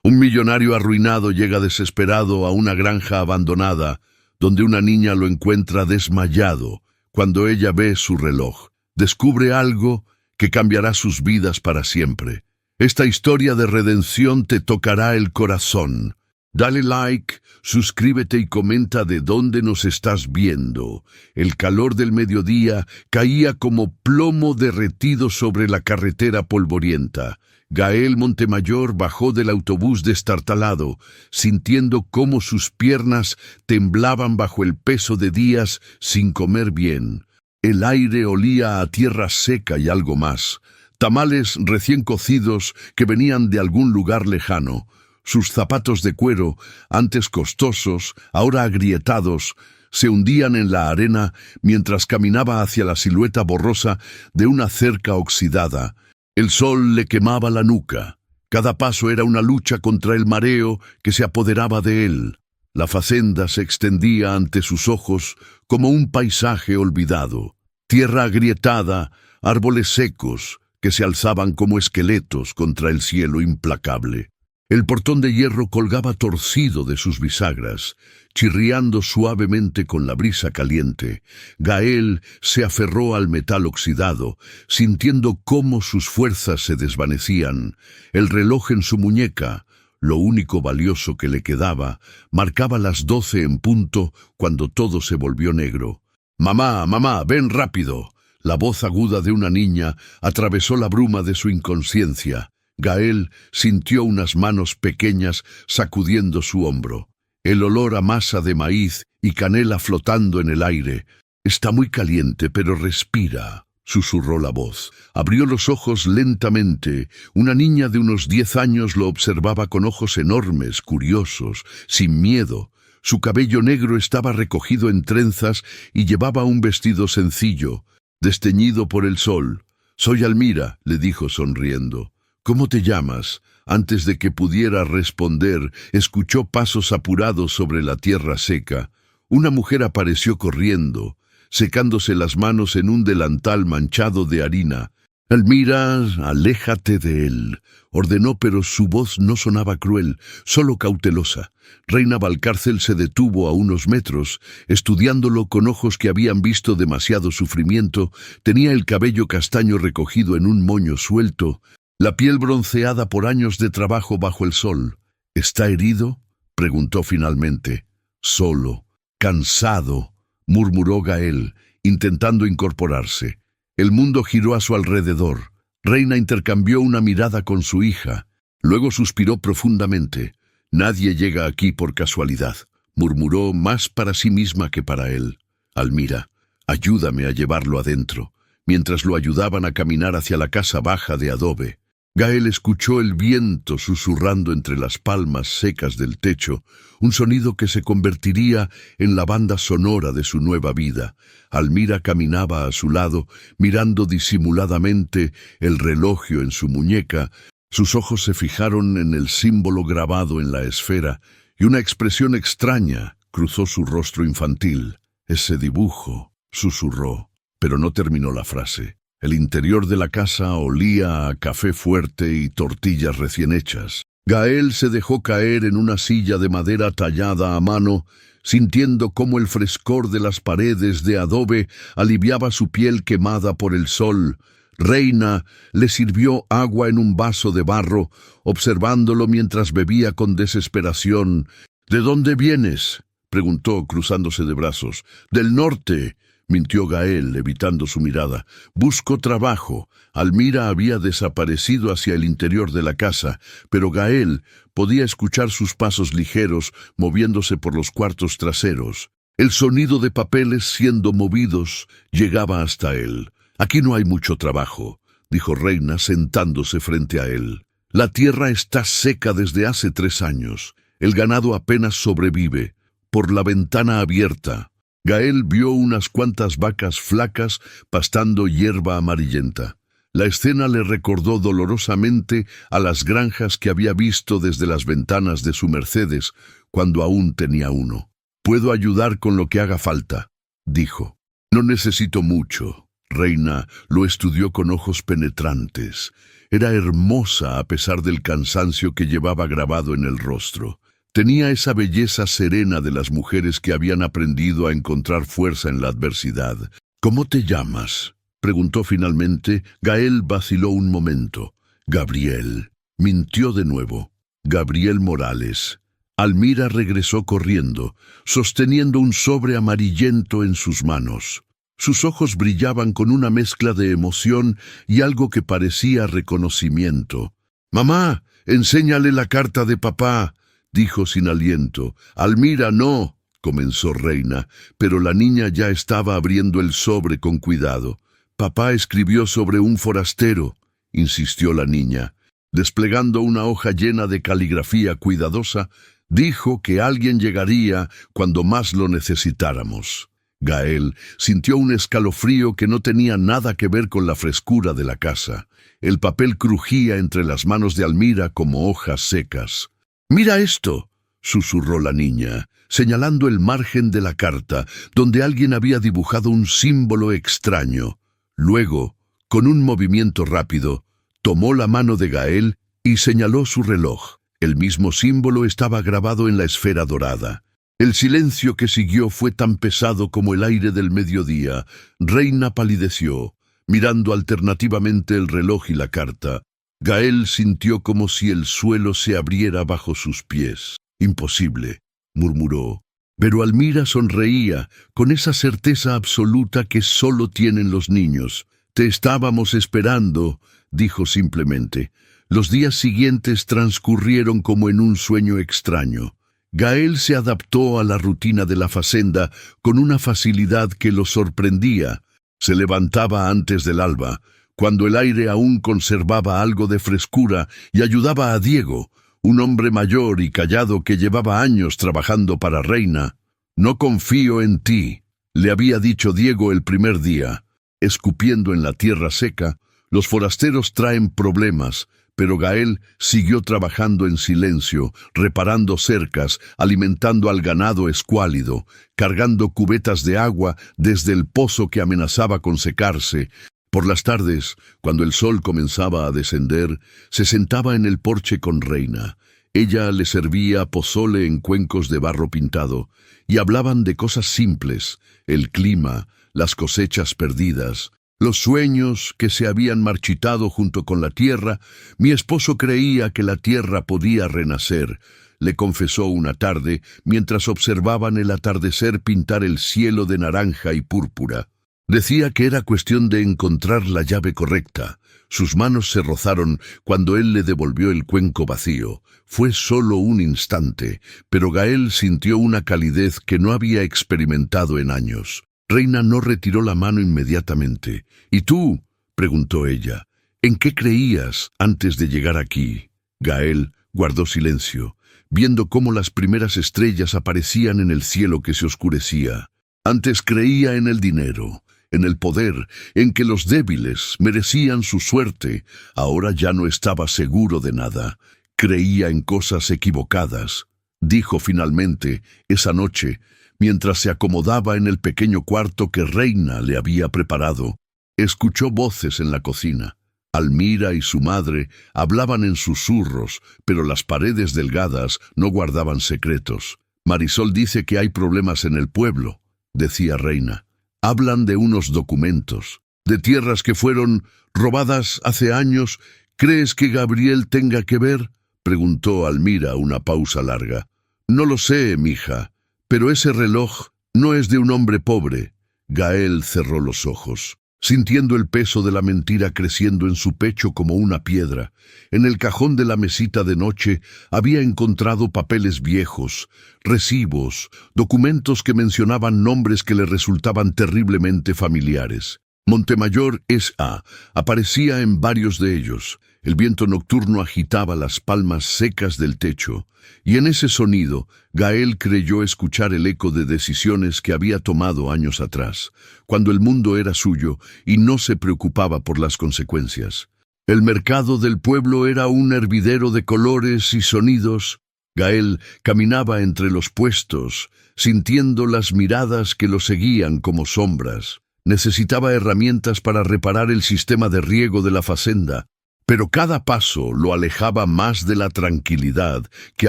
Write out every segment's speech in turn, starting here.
Un millonario arruinado llega desesperado a una granja abandonada, donde una niña lo encuentra desmayado. Cuando ella ve su reloj, descubre algo que cambiará sus vidas para siempre. Esta historia de redención te tocará el corazón. Dale like, suscríbete y comenta de dónde nos estás viendo. El calor del mediodía caía como plomo derretido sobre la carretera polvorienta. Gael Montemayor bajó del autobús destartalado, sintiendo cómo sus piernas temblaban bajo el peso de días sin comer bien. El aire olía a tierra seca y algo más. Tamales recién cocidos que venían de algún lugar lejano. Sus zapatos de cuero, antes costosos, ahora agrietados, se hundían en la arena mientras caminaba hacia la silueta borrosa de una cerca oxidada. El sol le quemaba la nuca. Cada paso era una lucha contra el mareo que se apoderaba de él. La facenda se extendía ante sus ojos como un paisaje olvidado. Tierra agrietada, árboles secos que se alzaban como esqueletos contra el cielo implacable. El portón de hierro colgaba torcido de sus bisagras, chirriando suavemente con la brisa caliente. Gael se aferró al metal oxidado, sintiendo cómo sus fuerzas se desvanecían. El reloj en su muñeca, lo único valioso que le quedaba, marcaba las 12 en punto cuando todo se volvió negro. «Mamá, mamá, ven rápido». La voz aguda de una niña atravesó la bruma de su inconsciencia. Gael sintió unas manos pequeñas sacudiendo su hombro. El olor a masa de maíz y canela flotando en el aire. «Está muy caliente, pero respira», susurró la voz. Abrió los ojos lentamente. Una niña de unos 10 años lo observaba con ojos enormes, curiosos, sin miedo. Su cabello negro estaba recogido en trenzas y llevaba un vestido sencillo, desteñido por el sol. «Soy Almira», le dijo sonriendo. «¿Cómo te llamas?» Antes de que pudiera responder, escuchó pasos apurados sobre la tierra seca. Una mujer apareció corriendo, secándose las manos en un delantal manchado de harina. «Almira, aléjate de él», ordenó, pero su voz no sonaba cruel, solo cautelosa. Reina Valcárcel se detuvo a unos metros, estudiándolo con ojos que habían visto demasiado sufrimiento. Tenía el cabello castaño recogido en un moño suelto, la piel bronceada por años de trabajo bajo el sol. «¿Está herido?», preguntó finalmente. «Solo, cansado», murmuró Gael, intentando incorporarse. El mundo giró a su alrededor. Reina intercambió una mirada con su hija. Luego suspiró profundamente. «Nadie llega aquí por casualidad», murmuró, más para sí misma que para él. «Almira, ayúdame a llevarlo adentro», mientras lo ayudaban a caminar hacia la casa baja de adobe. Gael escuchó el viento susurrando entre las palmas secas del techo, un sonido que se convertiría en la banda sonora de su nueva vida. Almira caminaba a su lado, mirando disimuladamente el reloj en su muñeca. Sus ojos se fijaron en el símbolo grabado en la esfera, y una expresión extraña cruzó su rostro infantil. «Ese dibujo», susurró, pero no terminó la frase. El interior de la casa olía a café fuerte y tortillas recién hechas. Gael se dejó caer en una silla de madera tallada a mano, sintiendo cómo el frescor de las paredes de adobe aliviaba su piel quemada por el sol. Reina le sirvió agua en un vaso de barro, observándolo mientras bebía con desesperación. «¿De dónde vienes?», preguntó, cruzándose de brazos. «Del norte», mintió Gael, evitando su mirada. «Busco trabajo». Almira había desaparecido hacia el interior de la casa, pero Gael podía escuchar sus pasos ligeros moviéndose por los cuartos traseros. El sonido de papeles siendo movidos llegaba hasta él. «Aquí no hay mucho trabajo», dijo Reina, sentándose frente a él. «La tierra está seca desde hace 3 años. El ganado apenas sobrevive. Por la ventana abierta». Gael vio unas cuantas vacas flacas pastando hierba amarillenta. La escena le recordó dolorosamente a las granjas que había visto desde las ventanas de su Mercedes cuando aún tenía uno. «Puedo ayudar con lo que haga falta», dijo. «No necesito mucho». Reina lo estudió con ojos penetrantes. Era hermosa a pesar del cansancio que llevaba grabado en el rostro. Tenía esa belleza serena de las mujeres que habían aprendido a encontrar fuerza en la adversidad. «¿Cómo te llamas?», preguntó finalmente. Gael vaciló un momento. «Gabriel». Mintió de nuevo. «Gabriel Morales». Almira regresó corriendo, sosteniendo un sobre amarillento en sus manos. Sus ojos brillaban con una mezcla de emoción y algo que parecía reconocimiento. «Mamá, enséñale la carta de papá», dijo sin aliento. «Almira, no», comenzó Reina, pero la niña ya estaba abriendo el sobre con cuidado. «Papá escribió sobre un forastero», insistió la niña. Desplegando una hoja llena de caligrafía cuidadosa, dijo que alguien llegaría cuando más lo necesitáramos. Gael sintió un escalofrío que no tenía nada que ver con la frescura de la casa. El papel crujía entre las manos de Almira como hojas secas. «Mira esto», susurró la niña, señalando el margen de la carta, donde alguien había dibujado un símbolo extraño. Luego, con un movimiento rápido, tomó la mano de Gael y señaló su reloj. El mismo símbolo estaba grabado en la esfera dorada. El silencio que siguió fue tan pesado como el aire del mediodía. Reina palideció, mirando alternativamente el reloj y la carta. Gael sintió como si el suelo se abriera bajo sus pies. «Imposible», murmuró. Pero Almira sonreía, con esa certeza absoluta que solo tienen los niños. «Te estábamos esperando», dijo simplemente. Los días siguientes transcurrieron como en un sueño extraño. Gael se adaptó a la rutina de la facenda con una facilidad que lo sorprendía. Se levantaba antes del alba, cuando el aire aún conservaba algo de frescura, y ayudaba a Diego, un hombre mayor y callado que llevaba años trabajando para Reina. «No confío en ti», le había dicho Diego el primer día. Escupiendo en la tierra seca, los forasteros traen problemas, pero Gael siguió trabajando en silencio, reparando cercas, alimentando al ganado escuálido, cargando cubetas de agua desde el pozo que amenazaba con secarse. Por las tardes, cuando el sol comenzaba a descender, se sentaba en el porche con Reina. Ella le servía pozole en cuencos de barro pintado, y hablaban de cosas simples: el clima, las cosechas perdidas, los sueños que se habían marchitado junto con la tierra. «Mi esposo creía que la tierra podía renacer», le confesó una tarde, mientras observaban el atardecer pintar el cielo de naranja y púrpura. Decía que era cuestión de encontrar la llave correcta. Sus manos se rozaron cuando él le devolvió el cuenco vacío. Fue solo un instante, pero Gael sintió una calidez que no había experimentado en años. Reina no retiró la mano inmediatamente. «¿Y tú?», preguntó ella. «¿En qué creías antes de llegar aquí?». Gael guardó silencio, viendo cómo las primeras estrellas aparecían en el cielo que se oscurecía. «Antes creía en el dinero, en el poder, en que los débiles merecían su suerte. Ahora ya no estaba seguro de nada. Creía en cosas equivocadas», dijo finalmente esa noche, mientras se acomodaba en el pequeño cuarto que Reina le había preparado. Escuchó voces en la cocina. Almira y su madre hablaban en susurros, pero las paredes delgadas no guardaban secretos. «Marisol dice que hay problemas en el pueblo», decía Reina. «Hablan de unos documentos, de tierras que fueron robadas hace años. ¿Crees que Gabriel tenga que ver?», preguntó Almira una pausa larga. «No lo sé, mija, pero ese reloj no es de un hombre pobre». Gael cerró los ojos, sintiendo el peso de la mentira creciendo en su pecho como una piedra. En el cajón de la mesita de noche había encontrado papeles viejos, recibos, documentos que mencionaban nombres que le resultaban terriblemente familiares. Montemayor S.A. aparecía en varios de ellos. El viento nocturno agitaba las palmas secas del techo, y en ese sonido Gael creyó escuchar el eco de decisiones que había tomado años atrás, cuando el mundo era suyo y no se preocupaba por las consecuencias. El mercado del pueblo era un hervidero de colores y sonidos. Gael caminaba entre los puestos, sintiendo las miradas que lo seguían como sombras. Necesitaba herramientas para reparar el sistema de riego de la facenda, pero cada paso lo alejaba más de la tranquilidad que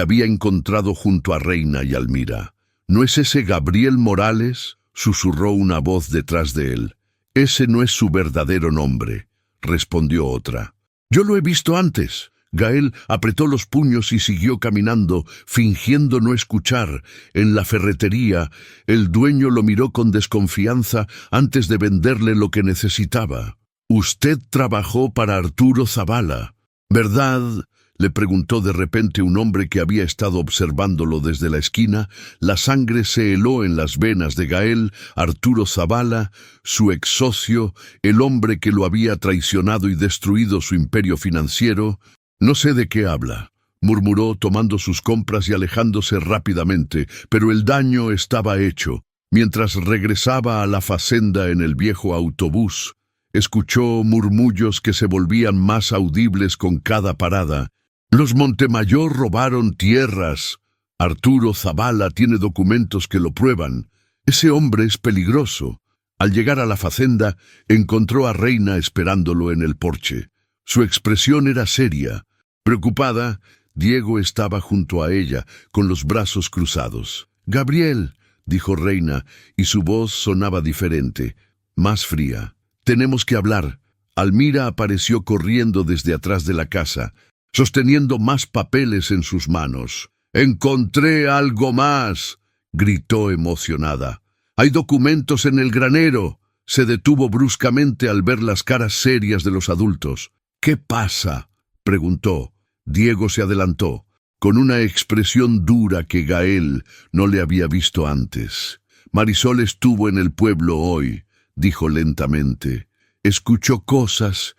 había encontrado junto a Reina y Almira. ¿No es ese Gabriel Morales?, susurró una voz detrás de él. Ese no es su verdadero nombre, respondió otra. Yo lo he visto antes. Gael apretó los puños y siguió caminando, fingiendo no escuchar. En la ferretería, el dueño lo miró con desconfianza antes de venderle lo que necesitaba. «Usted trabajó para Arturo Zavala, ¿verdad?», le preguntó de repente un hombre que había estado observándolo desde la esquina. La sangre se heló en las venas de Gael. Arturo Zavala, su ex socio, el hombre que lo había traicionado y destruido su imperio financiero. «No sé de qué habla», murmuró tomando sus compras y alejándose rápidamente, pero el daño estaba hecho. Mientras regresaba a la fazenda en el viejo autobús, escuchó murmullos que se volvían más audibles con cada parada. «Los Montemayor robaron tierras. Arturo Zavala tiene documentos que lo prueban. Ese hombre es peligroso». Al llegar a la fazenda, encontró a Reina esperándolo en el porche. Su expresión era seria. Preocupada, Diego estaba junto a ella, con los brazos cruzados. «Gabriel», dijo Reina, y su voz sonaba diferente, más fría. «Tenemos que hablar». Almira apareció corriendo desde atrás de la casa, sosteniendo más papeles en sus manos. «¡Encontré algo más!», gritó emocionada. «¡Hay documentos en el granero!». Se detuvo bruscamente al ver las caras serias de los adultos. «¿Qué pasa?», preguntó. Diego se adelantó, con una expresión dura que Gael no le había visto antes. «Marisol estuvo en el pueblo hoy», dijo lentamente. «Escuchó cosas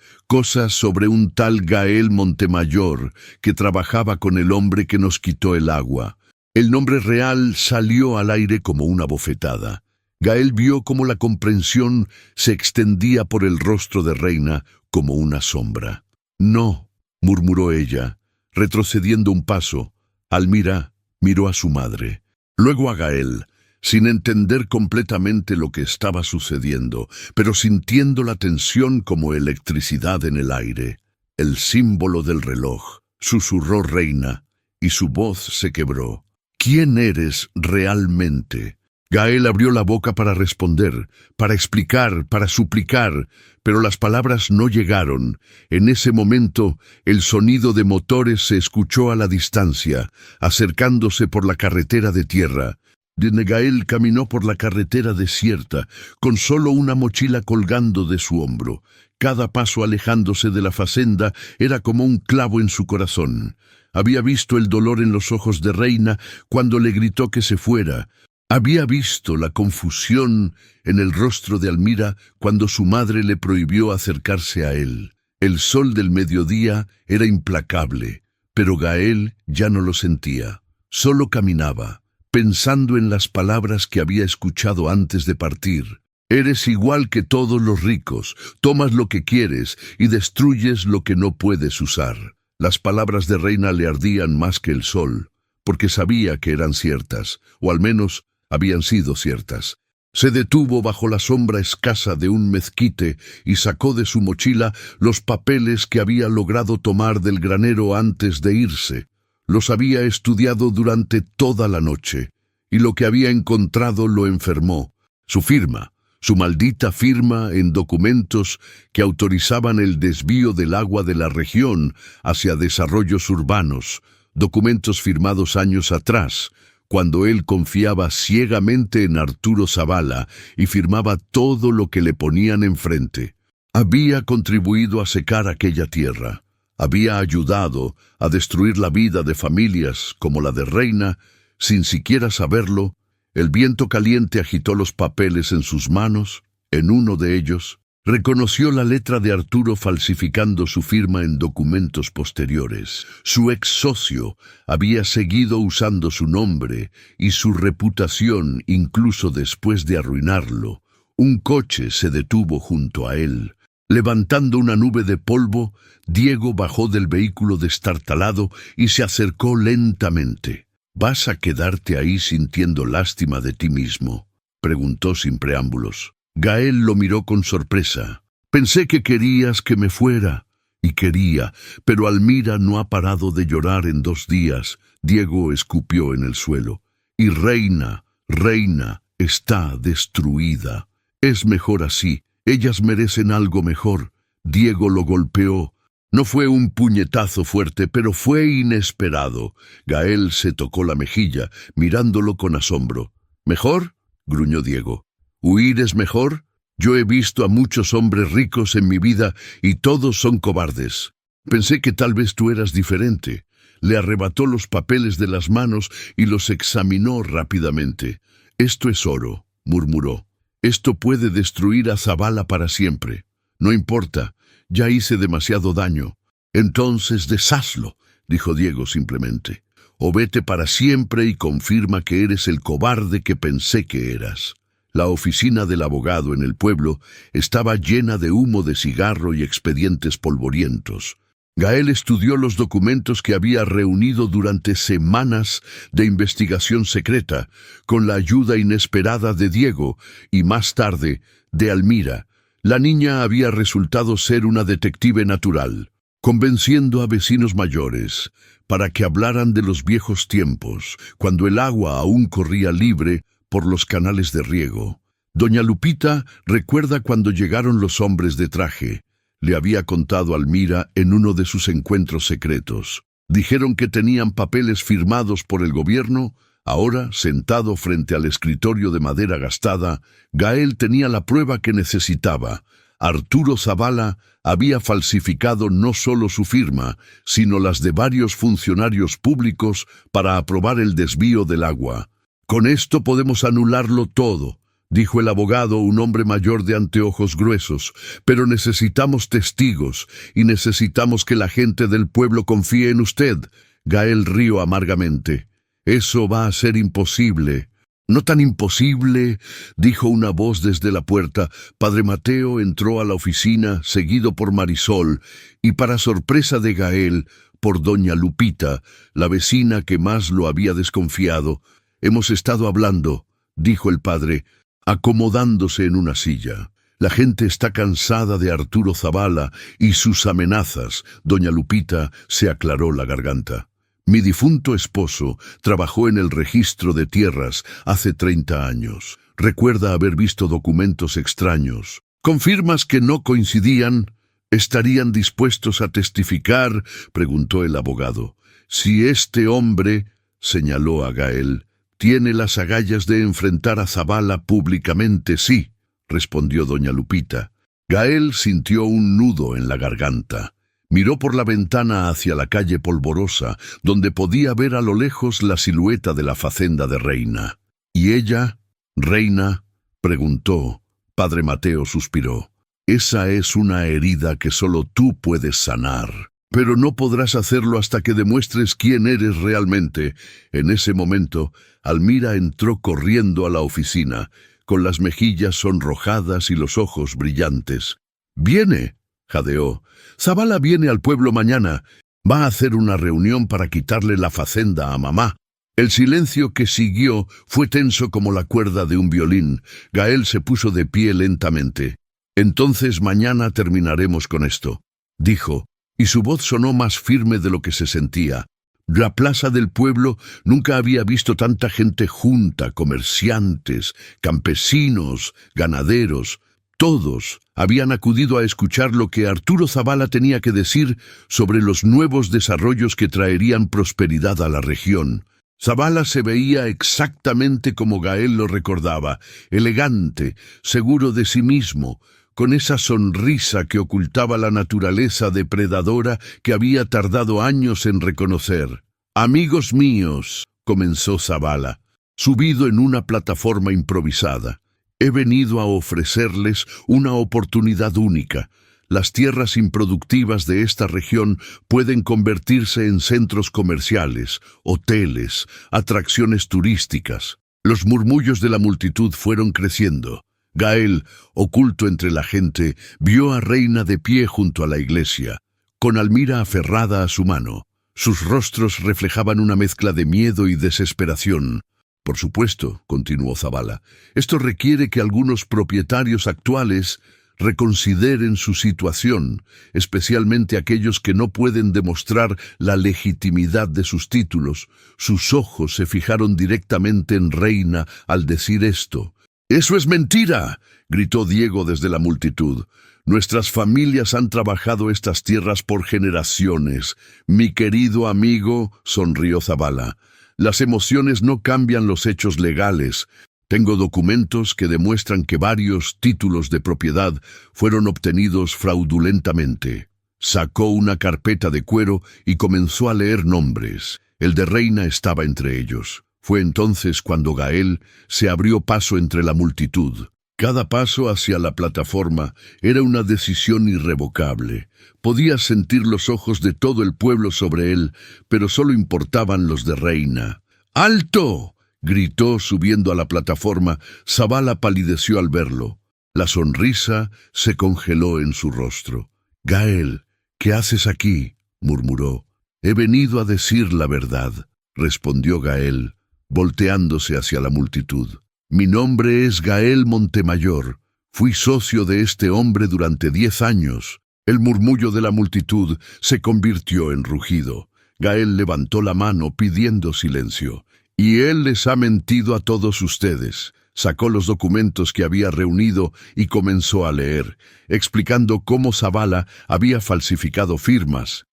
sobre un tal Gael Montemayor que trabajaba con el hombre que nos quitó el agua». El nombre real salió al aire como una bofetada. Gael vio cómo la comprensión se extendía por el rostro de Reina como una sombra. «No», murmuró ella, retrocediendo un paso. Almira miró a su madre, luego a Gael, sin entender completamente lo que estaba sucediendo, pero sintiendo la tensión como electricidad en el aire. «El símbolo del reloj», susurró Reina, y su voz se quebró. «¿Quién eres realmente?». Gael abrió la boca para responder, para explicar, para suplicar, pero las palabras no llegaron. En ese momento, el sonido de motores se escuchó a la distancia, acercándose por la carretera de tierra. Gael caminó por la carretera desierta, con solo una mochila colgando de su hombro. Cada paso alejándose de la fazenda era como un clavo en su corazón. Había visto el dolor en los ojos de Reina cuando le gritó que se fuera. Había visto la confusión en el rostro de Almira cuando su madre le prohibió acercarse a él. El sol del mediodía era implacable, pero Gael ya no lo sentía. Solo caminaba, pensando en las palabras que había escuchado antes de partir. «Eres igual que todos los ricos, tomas lo que quieres y destruyes lo que no puedes usar». Las palabras de Reina le ardían más que el sol, porque sabía que eran ciertas, o al menos habían sido ciertas. Se detuvo bajo la sombra escasa de un mezquite y sacó de su mochila los papeles que había logrado tomar del granero antes de irse. Los había estudiado durante toda la noche, y lo que había encontrado lo enfermó. Su firma, su maldita firma en documentos que autorizaban el desvío del agua de la región hacia desarrollos urbanos, documentos firmados años atrás, cuando él confiaba ciegamente en Arturo Zavala y firmaba todo lo que le ponían enfrente. Había contribuido a secar aquella tierra, había ayudado a destruir la vida de familias como la de Reina, sin siquiera saberlo. El viento caliente agitó los papeles en sus manos. En uno de ellos, reconoció la letra de Arturo falsificando su firma en documentos posteriores. Su ex socio había seguido usando su nombre y su reputación incluso después de arruinarlo. Un coche se detuvo junto a él. Levantando una nube de polvo, Diego bajó del vehículo destartalado y se acercó lentamente. «¿Vas a quedarte ahí sintiendo lástima de ti mismo?», preguntó sin preámbulos. Gael lo miró con sorpresa. «Pensé que querías que me fuera». y quería, pero Almira no ha parado de llorar en 2 días. Diego escupió en el suelo. Y Reina, Reina, está destruida. Es mejor así. Ellas merecen algo mejor. Diego lo golpeó. No fue un puñetazo fuerte, pero fue inesperado. Gael se tocó la mejilla, mirándolo con asombro. ¿Mejor?, gruñó Diego. ¿Huir es mejor? Yo he visto a muchos hombres ricos en mi vida y todos son cobardes. Pensé que tal vez tú eras diferente. Le arrebató los papeles de las manos y los examinó rápidamente. Esto es oro, murmuró. Esto puede destruir a Zavala para siempre. No importa, ya hice demasiado daño. Entonces deshazlo, dijo Diego simplemente. O vete para siempre y confirma que eres el cobarde que pensé que eras. La oficina del abogado en el pueblo estaba llena de humo de cigarro y expedientes polvorientos. Gael estudió los documentos que había reunido durante semanas de investigación secreta, con la ayuda inesperada de Diego y más tarde de Almira. La niña había resultado ser una detective natural, convenciendo a vecinos mayores para que hablaran de los viejos tiempos, cuando el agua aún corría libre por los canales de riego. Doña Lupita recuerda cuando llegaron los hombres de traje. Le había contado a Almira en uno de sus encuentros secretos. Dijeron que tenían papeles firmados por el gobierno. Ahora, sentado frente al escritorio de madera gastada, Gael tenía la prueba que necesitaba. Arturo Zavala había falsificado no solo su firma, sino las de varios funcionarios públicos para aprobar el desvío del agua. Con esto podemos anularlo todo, dijo el abogado, un hombre mayor de anteojos gruesos, pero necesitamos testigos y necesitamos que la gente del pueblo confíe en usted. Gael rió amargamente. Eso va a ser imposible. No tan imposible, dijo una voz desde la puerta. Padre Mateo entró a la oficina, seguido por Marisol, y para sorpresa de Gael, por doña Lupita, la vecina que más lo había desconfiado. Hemos estado hablando, dijo el padre, acomodándose en una silla. La gente está cansada de Arturo Zavala y sus amenazas. Doña Lupita se aclaró la garganta. Mi difunto esposo trabajó en el registro de tierras hace 30 años. Recuerda haber visto documentos extraños. ¿Confirmas que no coincidían? ¿Estarían dispuestos a testificar?, preguntó el abogado. Si este hombre, señaló a Gael, tiene las agallas de enfrentar a Zavala públicamente, sí, respondió doña Lupita. Gael sintió un nudo en la garganta. Miró por la ventana hacia la calle polvorosa, donde podía ver a lo lejos la silueta de la facenda de Reina. ¿Y ella, Reina?, preguntó. Padre Mateo suspiró. Esa es una herida que solo tú puedes sanar. Pero no podrás hacerlo hasta que demuestres quién eres realmente. En ese momento, Almira entró corriendo a la oficina, con las mejillas sonrojadas y los ojos brillantes. «¡Viene!», jadeó. «Zavala viene al pueblo mañana. Va a hacer una reunión para quitarle la facenda a mamá». El silencio que siguió fue tenso como la cuerda de un violín. Gael se puso de pie lentamente. «Entonces mañana terminaremos con esto», dijo, y su voz sonó más firme de lo que se sentía. La plaza del pueblo nunca había visto tanta gente junta, comerciantes, campesinos, ganaderos. Todos habían acudido a escuchar lo que Arturo Zavala tenía que decir sobre los nuevos desarrollos que traerían prosperidad a la región. Zavala se veía exactamente como Gael lo recordaba, elegante, seguro de sí mismo, con esa sonrisa que ocultaba la naturaleza depredadora que había tardado años en reconocer. «Amigos míos», comenzó Zavala, subido en una plataforma improvisada, «he venido a ofrecerles una oportunidad única. Las tierras improductivas de esta región pueden convertirse en centros comerciales, hoteles, atracciones turísticas». Los murmullos de la multitud fueron creciendo. Gael, oculto entre la gente, vio a Reina de pie junto a la iglesia, con Almira aferrada a su mano. Sus rostros reflejaban una mezcla de miedo y desesperación. «Por supuesto», continuó Zavala, «esto requiere que algunos propietarios actuales Reconsideren su situación, especialmente aquellos que no pueden demostrar la legitimidad de sus títulos. Sus ojos se fijaron directamente en Reina al decir esto. «¡Eso es mentira!», gritó Diego desde la multitud. «Nuestras familias han trabajado estas tierras por generaciones. Mi querido amigo», sonrió Zavala, «las emociones no cambian los hechos legales. Tengo documentos que demuestran que varios títulos de propiedad fueron obtenidos fraudulentamente». Sacó una carpeta de cuero y comenzó a leer nombres. El de Reina estaba entre ellos. Fue entonces cuando Gael se abrió paso entre la multitud. Cada paso hacia la plataforma era una decisión irrevocable. Podía sentir los ojos de todo el pueblo sobre él, pero solo importaban los de Reina. «¡Alto!», gritó subiendo a la plataforma. Zavala palideció al verlo. La sonrisa se congeló en su rostro. «Gael, ¿qué haces aquí?», murmuró. «He venido a decir la verdad», respondió Gael, volteándose hacia la multitud. «Mi nombre es Gael Montemayor. Fui socio de este hombre durante 10 años». El murmullo de la multitud se convirtió en rugido. Gael levantó la mano pidiendo silencio. «Y él les ha mentido a todos ustedes». Sacó los documentos que había reunido y comenzó a leer, explicando cómo Zavala había falsificado firmas,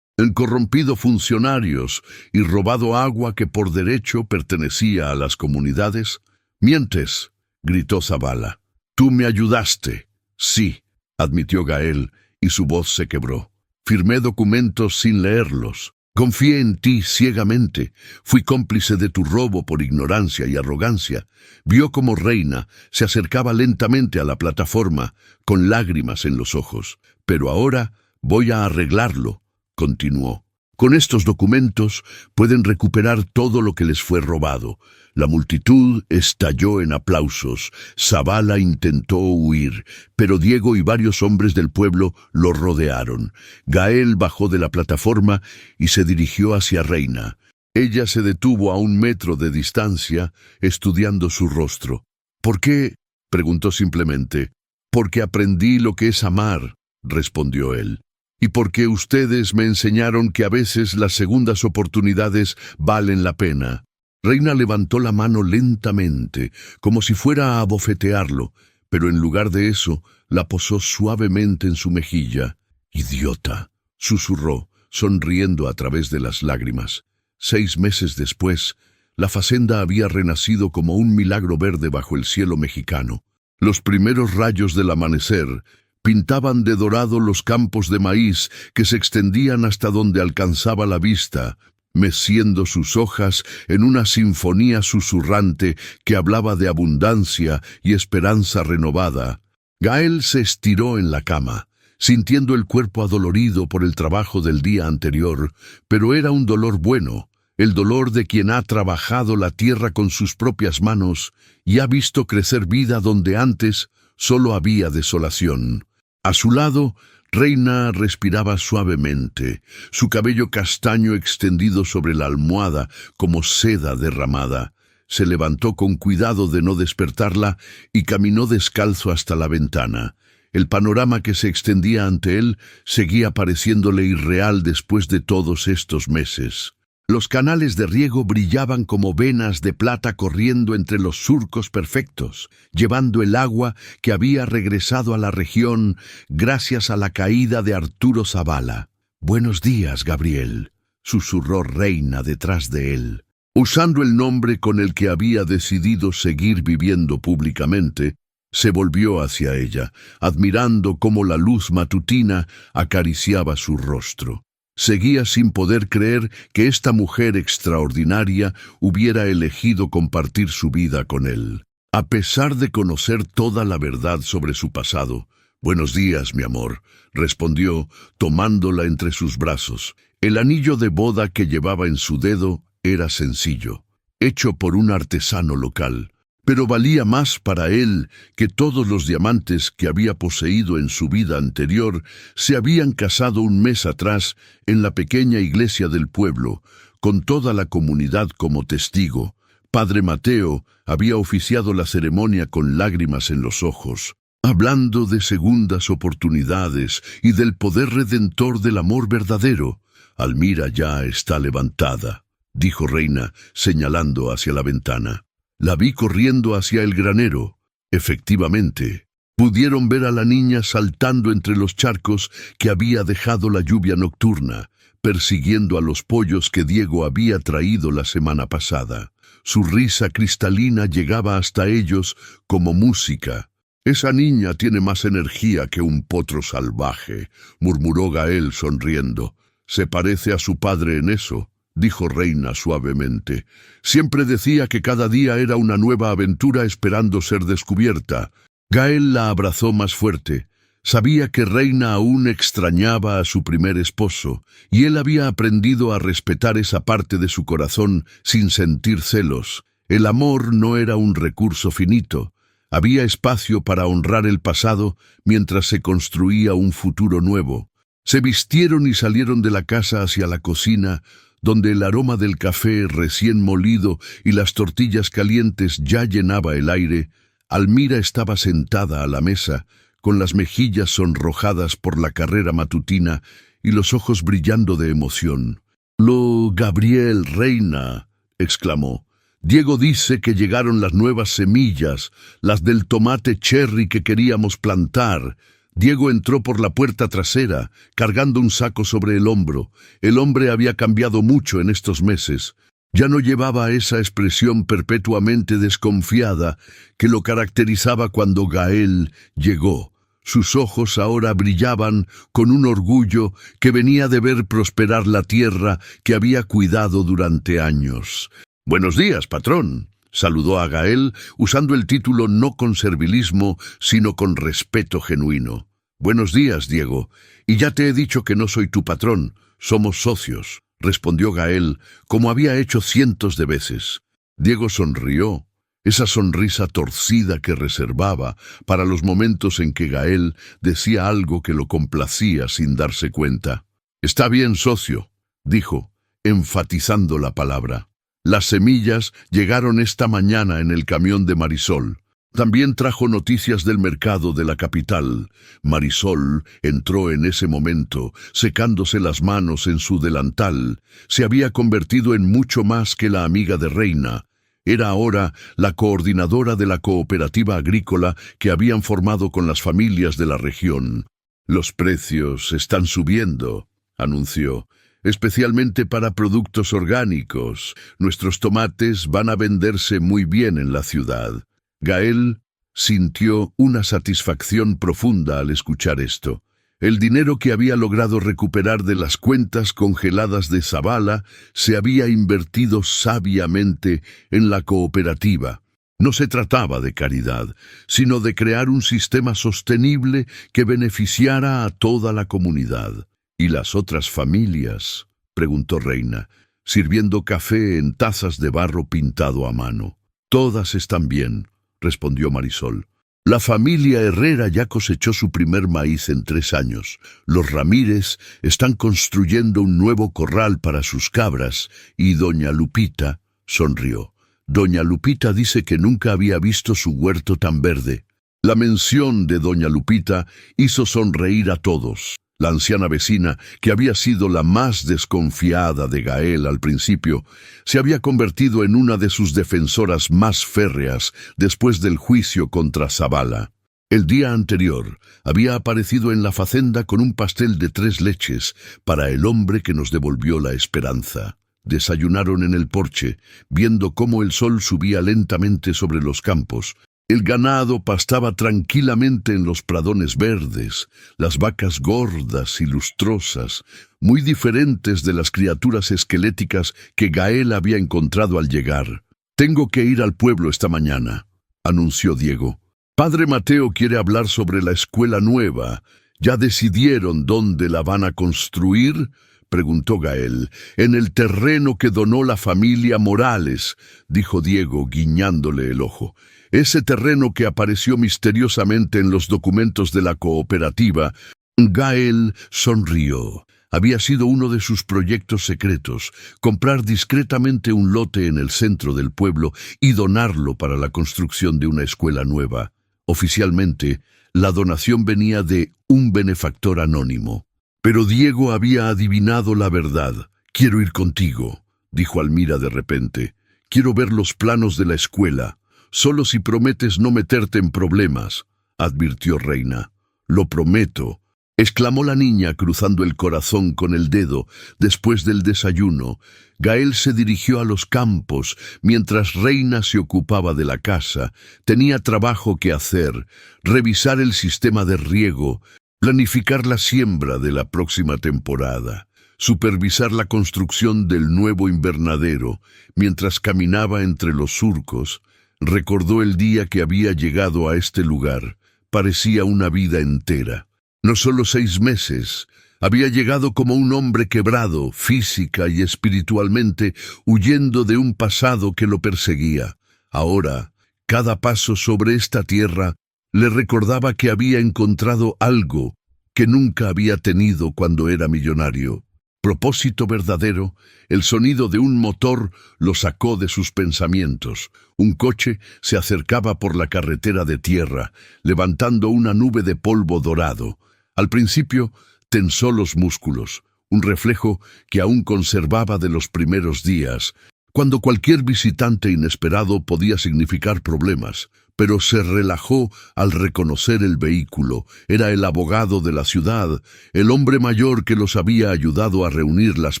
corrompido funcionarios y robado agua que por derecho pertenecía a las comunidades. «¡Mientes!», gritó Zavala. «Tú me ayudaste». «Sí», admitió Gael, y su voz se quebró. «Firmé documentos sin leerlos. Confié en ti ciegamente. Fui cómplice de tu robo por ignorancia y arrogancia». Vio cómo Reina se acercaba lentamente a la plataforma, con lágrimas en los ojos. «Pero ahora voy a arreglarlo», continuó. «Con estos documentos pueden recuperar todo lo que les fue robado». La multitud estalló en aplausos. Zavala intentó huir, pero Diego y varios hombres del pueblo lo rodearon. Gael bajó de la plataforma y se dirigió hacia Reina. Ella se detuvo a 1 metro de distancia, estudiando su rostro. «¿Por qué?», preguntó simplemente. «Porque aprendí lo que es amar», respondió él. «Y porque ustedes me enseñaron que a veces las segundas oportunidades valen la pena». Reina levantó la mano lentamente, como si fuera a abofetearlo, pero en lugar de eso, la posó suavemente en su mejilla. «Idiota», susurró, sonriendo a través de las lágrimas. 6 meses después, la fazenda había renacido como un milagro verde bajo el cielo mexicano. Los primeros rayos del amanecer pintaban de dorado los campos de maíz que se extendían hasta donde alcanzaba la vista, meciendo sus hojas en una sinfonía susurrante que hablaba de abundancia y esperanza renovada. Gael se estiró en la cama, sintiendo el cuerpo adolorido por el trabajo del día anterior, pero era un dolor bueno, el dolor de quien ha trabajado la tierra con sus propias manos y ha visto crecer vida donde antes solo había desolación. A su lado, Reina respiraba suavemente, su cabello castaño extendido sobre la almohada como seda derramada. Se levantó con cuidado de no despertarla y caminó descalzo hasta la ventana. El panorama que se extendía ante él seguía pareciéndole irreal después de todos estos meses. Los canales de riego brillaban como venas de plata corriendo entre los surcos perfectos, llevando el agua que había regresado a la región gracias a la caída de Arturo Zavala. «Buenos días, Gabriel», susurró Reina detrás de él. Usando el nombre con el que había decidido seguir viviendo públicamente, se volvió hacia ella, admirando cómo la luz matutina acariciaba su rostro. Seguía sin poder creer que esta mujer extraordinaria hubiera elegido compartir su vida con él. A pesar de conocer toda la verdad sobre su pasado, «Buenos días, mi amor», respondió, tomándola entre sus brazos. El anillo de boda que llevaba en su dedo era sencillo, hecho por un artesano local, pero valía más para él que todos los diamantes que había poseído en su vida anterior. Se habían casado 1 mes atrás en la pequeña iglesia del pueblo, con toda la comunidad como testigo. Padre Mateo había oficiado la ceremonia con lágrimas en los ojos. hablando de segundas oportunidades y del poder redentor del amor verdadero. Almira ya está levantada, dijo Reina, señalando hacia la ventana. La vi corriendo hacia el granero. Efectivamente, pudieron ver a la niña saltando entre los charcos que había dejado la lluvia nocturna, persiguiendo a los pollos que Diego había traído la semana pasada. Su risa cristalina llegaba hasta ellos como música. «Esa niña tiene más energía que un potro salvaje», murmuró Gael sonriendo. «Se parece a su padre en eso», dijo Reina suavemente. «Siempre decía que cada día era una nueva aventura esperando ser descubierta». Gael la abrazó más fuerte. Sabía que Reina aún extrañaba a su primer esposo, y él había aprendido a respetar esa parte de su corazón sin sentir celos. El amor no era un recurso finito. Había espacio para honrar el pasado mientras se construía un futuro nuevo. Se vistieron y salieron de la casa hacia la cocina, donde el aroma del café recién molido y las tortillas calientes ya llenaba el aire. Almira estaba sentada a la mesa, con las mejillas sonrojadas por la carrera matutina y los ojos brillando de emoción. «Lo, Gabriel, Reina», exclamó. «Diego dice que llegaron las nuevas semillas, las del tomate cherry que queríamos plantar». Diego entró por la puerta trasera, cargando un saco sobre el hombro. El hombre había cambiado mucho en estos meses. Ya no llevaba esa expresión perpetuamente desconfiada que lo caracterizaba cuando Gael llegó. Sus ojos ahora brillaban con un orgullo que venía de ver prosperar la tierra que había cuidado durante años. «Buenos días, patrón», saludó a Gael, usando el título no con servilismo, sino con respeto genuino. «Buenos días, Diego. Y ya te he dicho que no soy tu patrón, somos socios», respondió Gael, como había hecho cientos de veces. Diego sonrió, esa sonrisa torcida que reservaba para los momentos en que Gael decía algo que lo complacía sin darse cuenta. «Está bien, socio», dijo, enfatizando la palabra. Las semillas llegaron esta mañana en el camión de Marisol. También trajo noticias del mercado de la capital. Marisol entró en ese momento, secándose las manos en su delantal. Se había convertido en mucho más que la amiga de Reina. Era ahora la coordinadora de la cooperativa agrícola que habían formado con las familias de la región. «Los precios están subiendo», anunció. «Especialmente para productos orgánicos. Nuestros tomates van a venderse muy bien en la ciudad». Gael sintió una satisfacción profunda al escuchar esto. El dinero que había logrado recuperar de las cuentas congeladas de Zavala se había invertido sabiamente en la cooperativa. No se trataba de caridad, sino de crear un sistema sostenible que beneficiara a toda la comunidad. «¿Y las otras familias?», preguntó Reina, sirviendo café en tazas de barro pintado a mano. «Todas están bien», respondió Marisol. «La familia Herrera ya cosechó su primer maíz en 3 años. Los Ramírez están construyendo un nuevo corral para sus cabras y doña Lupita sonrió. Doña Lupita dice que nunca había visto su huerto tan verde». La mención de doña Lupita hizo sonreír a todos. La anciana vecina, que había sido la más desconfiada de Gael al principio, se había convertido en una de sus defensoras más férreas después del juicio contra Zavala. El día anterior había aparecido en la facenda con un pastel de 3 leches para el hombre que nos devolvió la esperanza. Desayunaron en el porche, viendo cómo el sol subía lentamente sobre los campos. El ganado pastaba tranquilamente en los pradones verdes, las vacas gordas y lustrosas, muy diferentes de las criaturas esqueléticas que Gael había encontrado al llegar. «Tengo que ir al pueblo esta mañana», anunció Diego. «Padre Mateo quiere hablar sobre la escuela nueva. ¿Ya decidieron dónde la van a construir?», preguntó Gael. «En el terreno que donó la familia Morales», dijo Diego, guiñándole el ojo. «Ese terreno que apareció misteriosamente en los documentos de la cooperativa». Gael sonrió. Había sido uno de sus proyectos secretos, comprar discretamente un lote en el centro del pueblo y donarlo para la construcción de una escuela nueva. Oficialmente, La donación venía de un benefactor anónimo. Pero Diego había adivinado la verdad. «Quiero ir contigo», dijo Almira de repente. «Quiero ver los planos de la escuela. Solo si prometes no meterte en problemas», advirtió Reina. «Lo prometo», exclamó la niña cruzando el corazón con el dedo. Después del desayuno, Gael se dirigió a los campos, mientras Reina se ocupaba de la casa. Tenía trabajo que hacer: revisar el sistema de riego, planificar la siembra de la próxima temporada, supervisar la construcción del nuevo invernadero. Mientras caminaba entre los surcos, recordó el día que había llegado a este lugar. Parecía una vida entera. No solo 6 meses. Había llegado como un hombre quebrado, física y espiritualmente, huyendo de un pasado que lo perseguía. Ahora, cada paso sobre esta tierra le recordaba que había encontrado algo que nunca había tenido cuando era millonario. Propósito verdadero. El sonido de un motor lo sacó de sus pensamientos. Un coche se acercaba por la carretera de tierra, levantando una nube de polvo dorado. Al principio tensó los músculos, un reflejo que aún conservaba de los primeros días, cuando cualquier visitante inesperado podía significar problemas. Pero se relajó al reconocer el vehículo. Era el abogado de la ciudad, el hombre mayor que los había ayudado a reunir las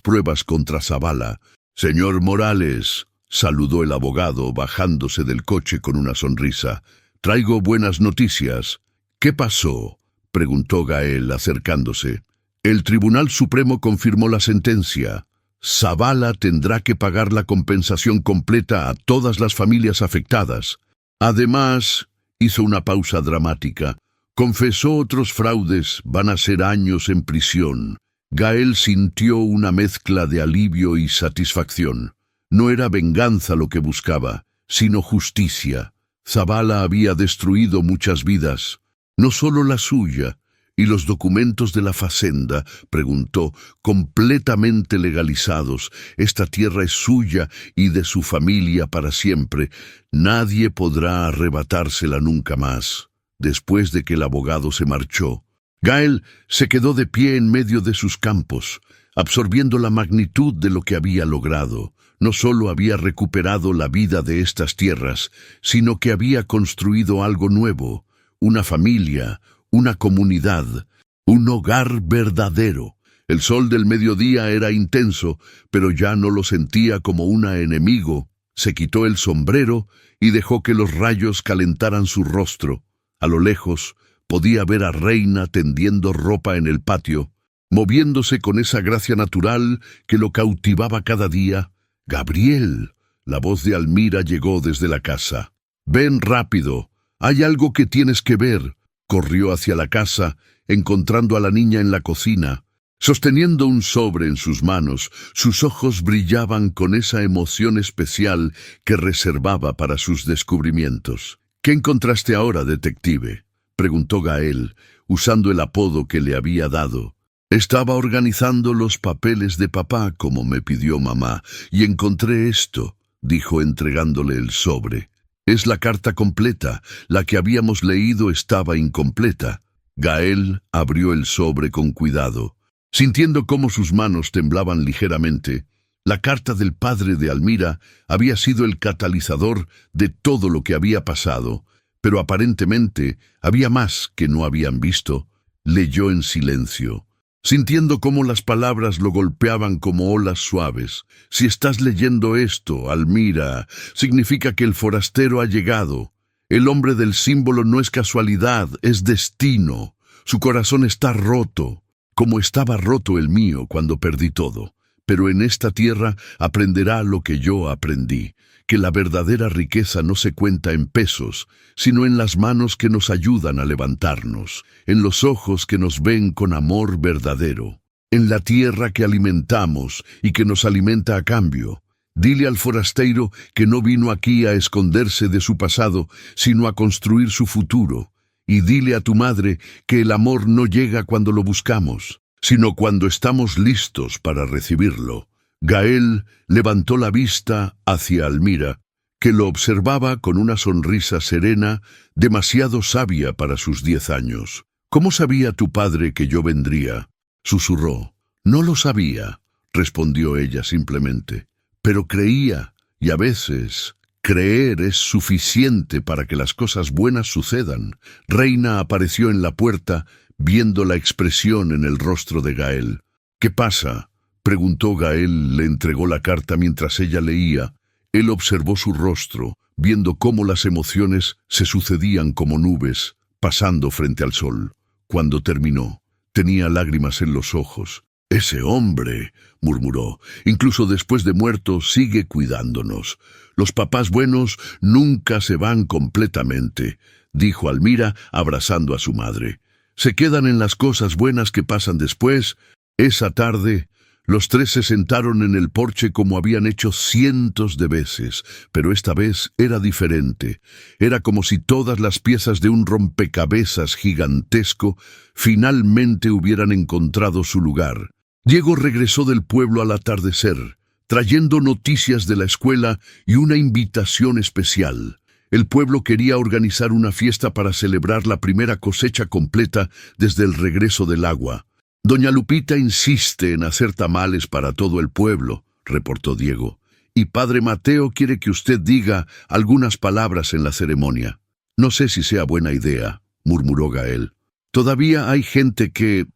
pruebas contra Zavala. «Señor Morales», saludó el abogado, bajándose del coche con una sonrisa. «Traigo buenas noticias». «¿Qué pasó?», preguntó Gael, acercándose. «El Tribunal Supremo confirmó la sentencia. Zavala tendrá que pagar la compensación completa a todas las familias afectadas. Además», hizo una pausa dramática, «confesó otros fraudes, van a ser años en prisión». Gael sintió una mezcla de alivio y satisfacción. No era venganza lo que buscaba, sino justicia. Zavala había destruido muchas vidas, no solo la suya. «¿Y los documentos de la facenda?», preguntó. «Completamente legalizados. Esta tierra es suya y de su familia para siempre. Nadie podrá arrebatársela nunca más». Después de que el abogado se marchó, Gael se quedó de pie en medio de sus campos, absorbiendo la magnitud de lo que había logrado. No solo había recuperado la vida de estas tierras, sino que había construido algo nuevo: una familia, una comunidad, un hogar verdadero. El sol del mediodía era intenso, pero ya no lo sentía como un enemigo. Se quitó el sombrero y dejó que los rayos calentaran su rostro. A lo lejos podía ver a Reina tendiendo ropa en el patio, moviéndose con esa gracia natural que lo cautivaba cada día. «Gabriel», la voz de Almira llegó desde la casa. «Ven rápido, hay algo que tienes que ver». Corrió hacia la casa, encontrando a la niña en la cocina. Sosteniendo un sobre en sus manos, sus ojos brillaban con esa emoción especial que reservaba para sus descubrimientos. «¿Qué encontraste ahora, detective?», preguntó Gael, usando el apodo que le había dado. «Estaba organizando los papeles de papá, como me pidió mamá, y encontré esto», dijo entregándole el sobre. «Es la carta completa. La que habíamos leído estaba incompleta». Gael abrió el sobre con cuidado, sintiendo cómo sus manos temblaban ligeramente. La carta del padre de Almira había sido el catalizador de todo lo que había pasado, pero aparentemente había más que no habían visto. Leyó en silencio, sintiendo cómo las palabras lo golpeaban como olas suaves. «Si estás leyendo esto, Almira, significa que el forastero ha llegado. El hombre del símbolo no es casualidad, es destino. Su corazón está roto, como estaba roto el mío cuando perdí todo. Pero en esta tierra aprenderá lo que yo aprendí, que la verdadera riqueza no se cuenta en pesos, sino en las manos que nos ayudan a levantarnos, en los ojos que nos ven con amor verdadero, en la tierra que alimentamos y que nos alimenta a cambio. Dile al forastero que no vino aquí a esconderse de su pasado, sino a construir su futuro. Y dile a tu madre que el amor no llega cuando lo buscamos, sino cuando estamos listos para recibirlo». Gael levantó la vista hacia Almira, que lo observaba con una sonrisa serena, demasiado sabia para sus 10 años. «¿Cómo sabía tu padre que yo vendría?», susurró. «No lo sabía», respondió ella simplemente, «pero creía, y a veces creer es suficiente para que las cosas buenas sucedan». Reina apareció en la puerta, viendo la expresión en el rostro de Gael. «¿Qué pasa?», preguntó Gael. Le entregó la carta mientras ella leía. Él observó su rostro, viendo cómo las emociones se sucedían como nubes, pasando frente al sol. Cuando terminó, tenía lágrimas en los ojos. «Ese hombre», murmuró, «incluso después de muerto sigue cuidándonos. Los papás buenos nunca se van completamente», dijo Almira, abrazando a su madre. «Se quedan en las cosas buenas que pasan después». Esa tarde, los tres se sentaron en el porche como habían hecho cientos de veces, pero esta vez era diferente. Era como si todas las piezas de un rompecabezas gigantesco finalmente hubieran encontrado su lugar. Diego regresó del pueblo al atardecer, trayendo noticias de la escuela y una invitación especial. El pueblo quería organizar una fiesta para celebrar la primera cosecha completa desde el regreso del agua. «Doña Lupita insiste en hacer tamales para todo el pueblo», reportó Diego, «y Padre Mateo quiere que usted diga algunas palabras en la ceremonia». «No sé si sea buena idea», murmuró Gael. «Todavía hay gente que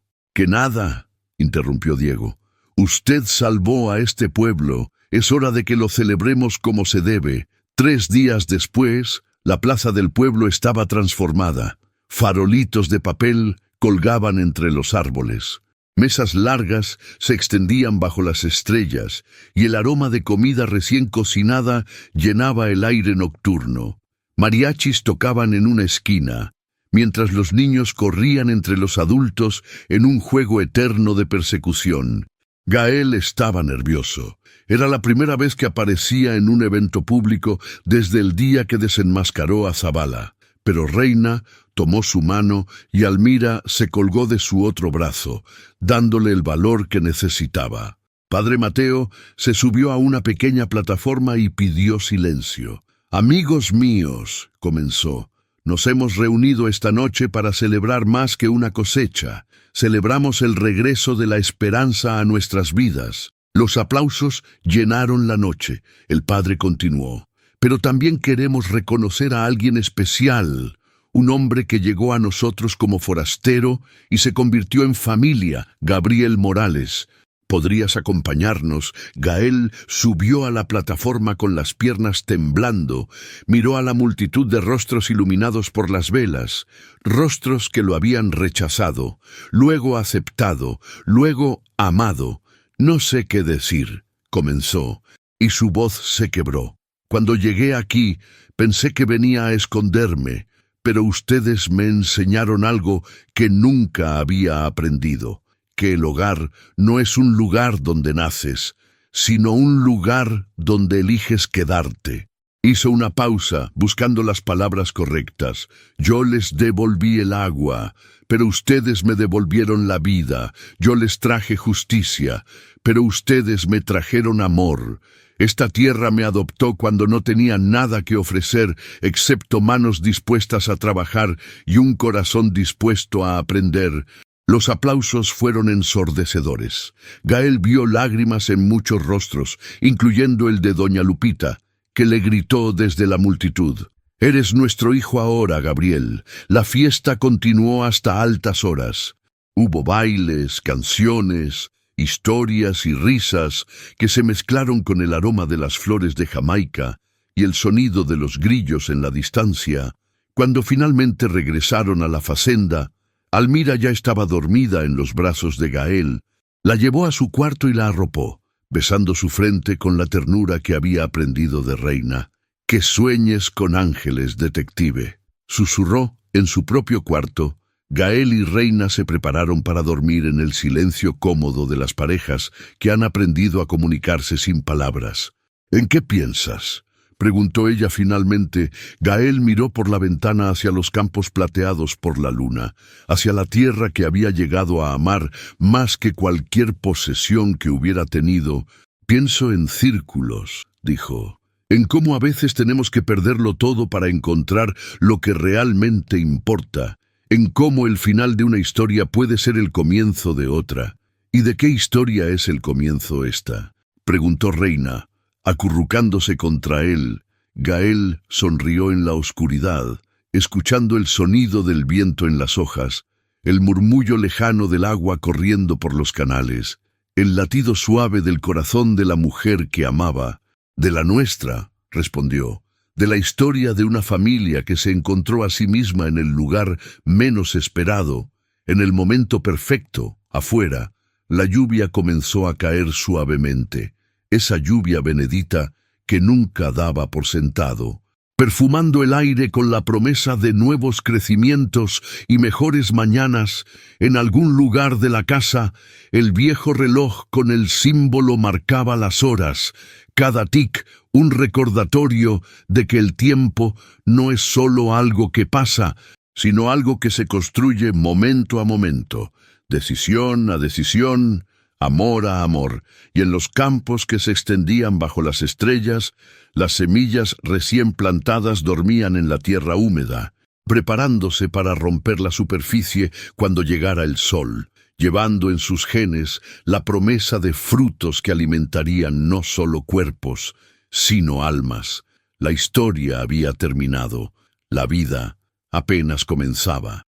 nada», interrumpió Diego. «Usted salvó a este pueblo. Es hora de que lo celebremos como se debe». 3 días después, la plaza del pueblo estaba transformada. Farolitos de papel colgaban entre los árboles. Mesas largas se extendían bajo las estrellas, y el aroma de comida recién cocinada llenaba el aire nocturno. Mariachis tocaban en una esquina, mientras los niños corrían entre los adultos en un juego eterno de persecución. Gael estaba nervioso. Era la primera vez que aparecía en un evento público desde el día que desenmascaró a Zabala. Pero Reina tomó su mano y Almira se colgó de su otro brazo, dándole el valor que necesitaba. Padre Mateo se subió a una pequeña plataforma y pidió silencio. «Amigos míos», comenzó, «nos hemos reunido esta noche para celebrar más que una cosecha. Celebramos el regreso de la esperanza a nuestras vidas». Los aplausos llenaron la noche. El padre continuó. «Pero también queremos reconocer a alguien especial, un hombre que llegó a nosotros como forastero y se convirtió en familia, Gabriel Morales. ¿Podrías acompañarnos?». Gael subió a la plataforma con las piernas temblando, miró a la multitud de rostros iluminados por las velas, rostros que lo habían rechazado, luego aceptado, luego amado. «No sé qué decir», comenzó, y su voz se quebró. «Cuando llegué aquí, pensé que venía a esconderme, pero ustedes me enseñaron algo que nunca había aprendido, que el hogar no es un lugar donde naces, sino un lugar donde eliges quedarte». Hizo una pausa, buscando las palabras correctas. «Yo les devolví el agua, pero ustedes me devolvieron la vida. Yo les traje justicia, pero ustedes me trajeron amor. Esta tierra me adoptó cuando no tenía nada que ofrecer, excepto manos dispuestas a trabajar y un corazón dispuesto a aprender». Los aplausos fueron ensordecedores. Gael vio lágrimas en muchos rostros, incluyendo el de doña Lupita, que le gritó desde la multitud: «Eres nuestro hijo ahora, Gabriel». La fiesta continuó hasta altas horas. Hubo bailes, canciones, historias y risas que se mezclaron con el aroma de las flores de Jamaica y el sonido de los grillos en la distancia. Cuando finalmente regresaron a la facenda, Almira ya estaba dormida en los brazos de Gael. La llevó a su cuarto y la arropó, besando su frente con la ternura que había aprendido de Reina. «Que sueñes con ángeles, detective», susurró en su propio cuarto. Gael y Reina se prepararon para dormir en el silencio cómodo de las parejas que han aprendido a comunicarse sin palabras. «¿En qué piensas?», preguntó ella finalmente. Gael miró por la ventana hacia los campos plateados por la luna, hacia la tierra que había llegado a amar más que cualquier posesión que hubiera tenido. «Pienso en círculos», dijo. en cómo a veces tenemos que perderlo todo para encontrar lo que realmente importa, en cómo el final de una historia puede ser el comienzo de otra. ¿Y de qué historia es el comienzo esta?, preguntó Reina, acurrucándose contra él. Gael sonrió en la oscuridad, escuchando el sonido del viento en las hojas, el murmullo lejano del agua corriendo por los canales, el latido suave del corazón de la mujer que amaba. «De la nuestra», respondió, «de la historia de una familia que se encontró a sí misma en el lugar menos esperado, en el momento perfecto, afuera». La lluvia comenzó a caer suavemente, esa lluvia benedita que nunca daba por sentado, perfumando el aire con la promesa de nuevos crecimientos y mejores mañanas. En algún lugar de la casa, el viejo reloj con el símbolo marcaba las horas, cada tic un recordatorio de que el tiempo no es solo algo que pasa, sino algo que se construye momento a momento, decisión a decisión, amor a amor, y en los campos que se extendían bajo las estrellas, las semillas recién plantadas dormían en la tierra húmeda, preparándose para romper la superficie cuando llegara el sol, llevando en sus genes la promesa de frutos que alimentarían no solo cuerpos, sino almas. La historia había terminado, la vida apenas comenzaba.